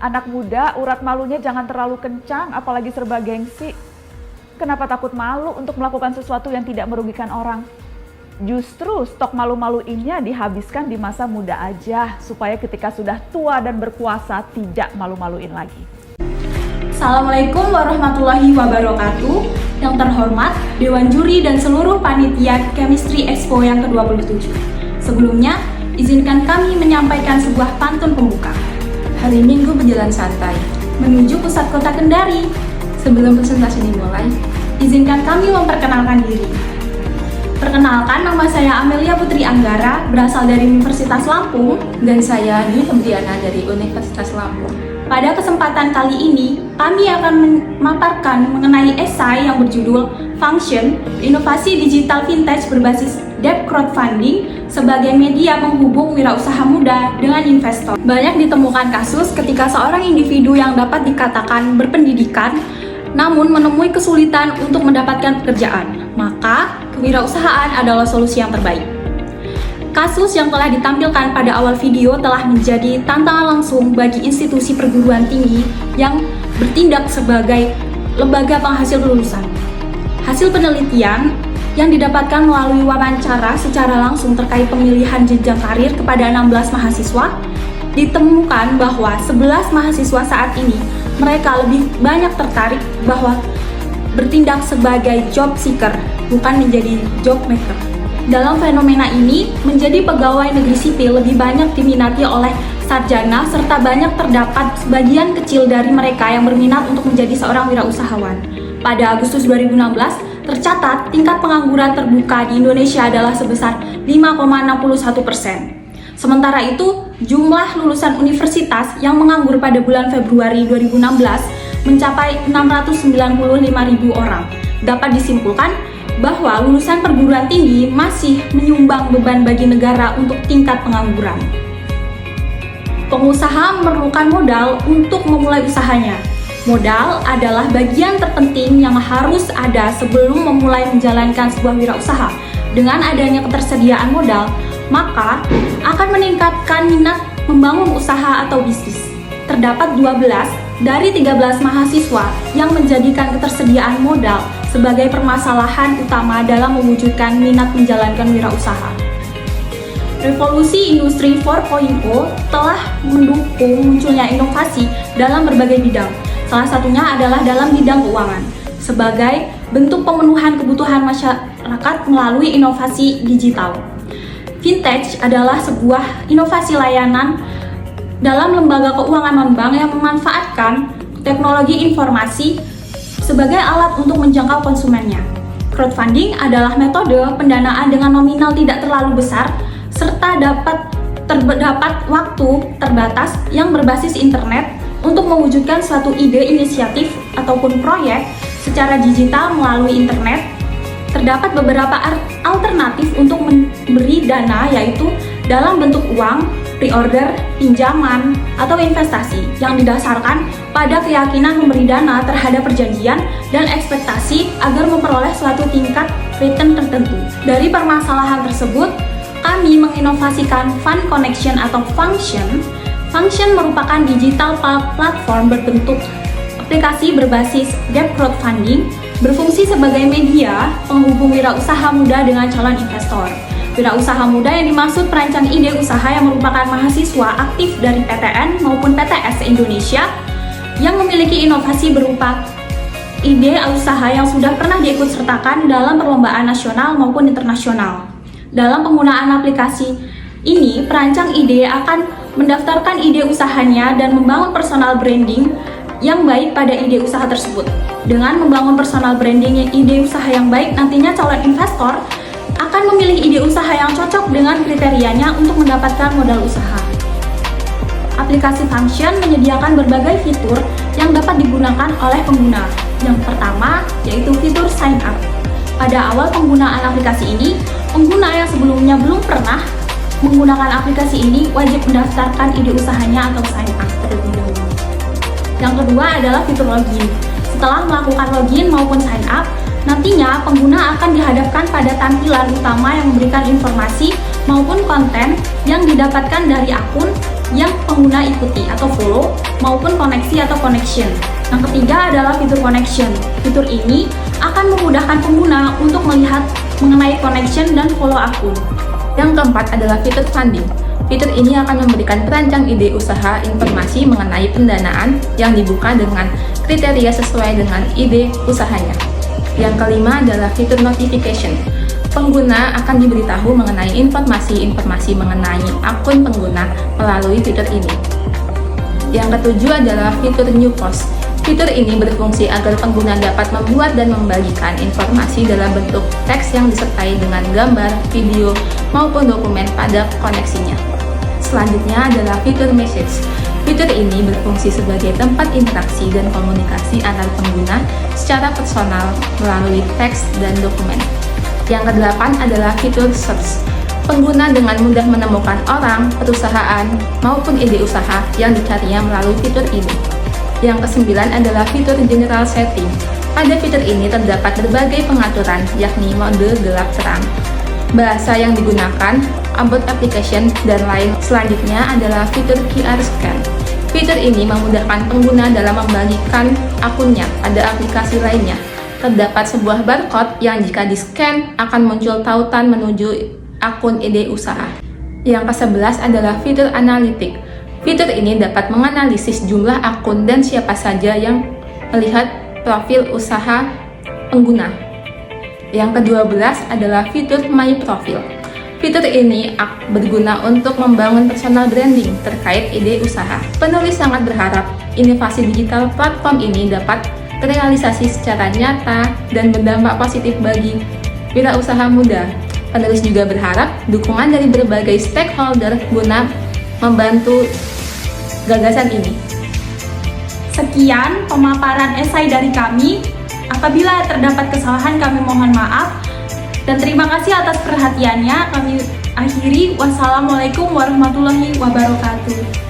Anak muda, urat malunya jangan terlalu kencang, apalagi serba gengsi. Kenapa takut malu untuk melakukan sesuatu yang tidak merugikan orang? Justru stok malu-maluinnya dihabiskan di masa muda aja, supaya ketika sudah tua dan berkuasa tidak malu-maluin lagi. Assalamualaikum warahmatullahi wabarakatuh. Yang terhormat Dewan Juri dan seluruh panitia Chemistry Expo yang ke-27. Sebelumnya, izinkan kami menyampaikan sebuah pantun pembuka. Hari Minggu berjalan santai menuju pusat kota Kendari. Sebelum presentasi dimulai, izinkan kami memperkenalkan diri. Perkenalkan, nama saya Amelia Putri Anggara, berasal dari Universitas Lampung. Dan saya Dwi Febriana dari Universitas Lampung. Pada kesempatan kali ini, kami akan memaparkan mengenai esai yang berjudul Function, Inovasi Digital Vintage Berbasis Debt Crowdfunding sebagai media penghubung wirausaha muda dengan investor. Banyak ditemukan kasus ketika seorang individu yang dapat dikatakan berpendidikan namun menemui kesulitan untuk mendapatkan pekerjaan, maka kewirausahaan adalah solusi yang terbaik. Kasus yang telah ditampilkan pada awal video telah menjadi tantangan langsung bagi institusi perguruan tinggi yang bertindak sebagai lembaga penghasil lulusan. Hasil penelitian yang didapatkan melalui wawancara secara langsung terkait pemilihan jenjang karir kepada 16 mahasiswa, ditemukan bahwa 11 mahasiswa saat ini mereka lebih banyak tertarik bahwa bertindak sebagai job seeker, bukan menjadi job maker. Dalam fenomena ini, menjadi pegawai negeri sipil lebih banyak diminati oleh sarjana, serta banyak terdapat sebagian kecil dari mereka yang berminat untuk menjadi seorang wirausahawan. Pada Agustus 2016, tercatat tingkat pengangguran terbuka di Indonesia adalah sebesar 5,61%. Sementara itu, jumlah lulusan universitas yang menganggur pada bulan Februari 2016 mencapai 695.000 orang. Dapat disimpulkan bahwa lulusan perguruan tinggi masih menyumbang beban bagi negara untuk tingkat pengangguran. Pengusaha memerlukan modal untuk memulai usahanya. Modal adalah bagian terpenting yang harus ada sebelum memulai menjalankan sebuah wirausaha. Dengan adanya ketersediaan modal, maka akan meningkatkan minat membangun usaha atau bisnis. Terdapat 12 dari 13 mahasiswa yang menjadikan ketersediaan modal sebagai permasalahan utama dalam mewujudkan minat menjalankan wirausaha. Revolusi Industri 4.0 telah mendukung munculnya inovasi dalam berbagai bidang. Salah satunya adalah dalam bidang keuangan, sebagai bentuk pemenuhan kebutuhan masyarakat melalui inovasi digital. Vintage adalah sebuah inovasi layanan dalam lembaga keuangan non-bank yang memanfaatkan teknologi informasi sebagai alat untuk menjangkau konsumennya. Crowdfunding adalah metode pendanaan dengan nominal tidak terlalu besar serta terdapat waktu terbatas yang berbasis internet untuk mewujudkan suatu ide inisiatif ataupun proyek secara digital melalui internet. Terdapat beberapa alternatif untuk memberi dana, yaitu dalam bentuk uang, pre-order, pinjaman, atau investasi yang didasarkan pada keyakinan memberi dana terhadap perjanjian dan ekspektasi agar memperoleh suatu tingkat return tertentu. Dari permasalahan tersebut, kami menginovasikan Fund Connection atau Function. Function merupakan digital platform berbentuk aplikasi berbasis debt crowdfunding, berfungsi sebagai media penghubung wirausaha muda dengan calon investor. Wirausaha muda yang dimaksud perancang ide usaha yang merupakan mahasiswa aktif dari PTN maupun PTS Indonesia yang memiliki inovasi berupa ide usaha yang sudah pernah diikut sertakan dalam perlombaan nasional maupun internasional. Dalam penggunaan aplikasi ini, perancang ide akan mendaftarkan ide usahanya dan membangun personal branding yang baik pada ide usaha tersebut. Dengan membangun personal branding ide usaha yang baik, nantinya calon investor akan memilih ide usaha yang cocok dengan kriterianya untuk mendapatkan modal usaha. Aplikasi Function menyediakan berbagai fitur yang dapat digunakan oleh pengguna. Yang pertama yaitu fitur sign up. Pada awal penggunaan aplikasi ini, pengguna yang sebelumnya belum pernah menggunakan aplikasi ini wajib mendaftarkan ide usahanya atau sign up terlebih dahulu. Yang kedua adalah fitur login. Setelah melakukan login maupun sign up, nantinya pengguna akan dihadapkan pada tampilan utama yang memberikan informasi maupun konten yang didapatkan dari akun yang pengguna ikuti atau follow, maupun koneksi atau connection. Yang ketiga adalah fitur connection. Fitur ini akan memudahkan pengguna untuk melihat mengenai connection dan follow akun. Yang keempat adalah fitur funding. Fitur ini akan memberikan perancang ide usaha informasi mengenai pendanaan yang dibuka dengan kriteria sesuai dengan ide usahanya. Yang kelima adalah fitur notification. Pengguna akan diberitahu mengenai informasi-informasi mengenai akun pengguna melalui fitur ini. Yang ketujuh adalah fitur new post. Fitur ini berfungsi agar pengguna dapat membuat dan membagikan informasi dalam bentuk teks yang disertai dengan gambar, video, maupun dokumen pada koneksinya. Selanjutnya adalah fitur message. Fitur ini berfungsi sebagai tempat interaksi dan komunikasi antar pengguna secara personal melalui teks dan dokumen. Yang kedelapan adalah fitur search. Pengguna dengan mudah menemukan orang, perusahaan, maupun ide usaha yang dicarinya melalui fitur ini. Yang kesembilan adalah fitur general setting. Pada fitur ini terdapat berbagai pengaturan, yakni mode gelap terang, bahasa yang digunakan, about application, dan lain. Selanjutnya adalah fitur QR scan. Fitur ini memudahkan pengguna dalam membagikan akunnya pada aplikasi lainnya. Terdapat sebuah barcode yang jika di-scan akan muncul tautan menuju akun ide usaha. Yang ke-11 adalah fitur analitik. Fitur ini dapat menganalisis jumlah akun dan siapa saja yang melihat profil usaha pengguna. Yang ke-12 adalah fitur My Profile. Fitur ini berguna untuk membangun personal branding terkait ide usaha. Penulis sangat berharap inovasi digital platform ini dapat terrealisasi secara nyata dan berdampak positif bagi wirausaha muda. Penulis juga berharap dukungan dari berbagai stakeholder guna membantu gagasan ini. Sekian pemaparan esai dari kami. Apabila terdapat kesalahan kami mohon maaf. Dan terima kasih atas perhatiannya. Kami akhiri. Wassalamualaikum warahmatullahi wabarakatuh.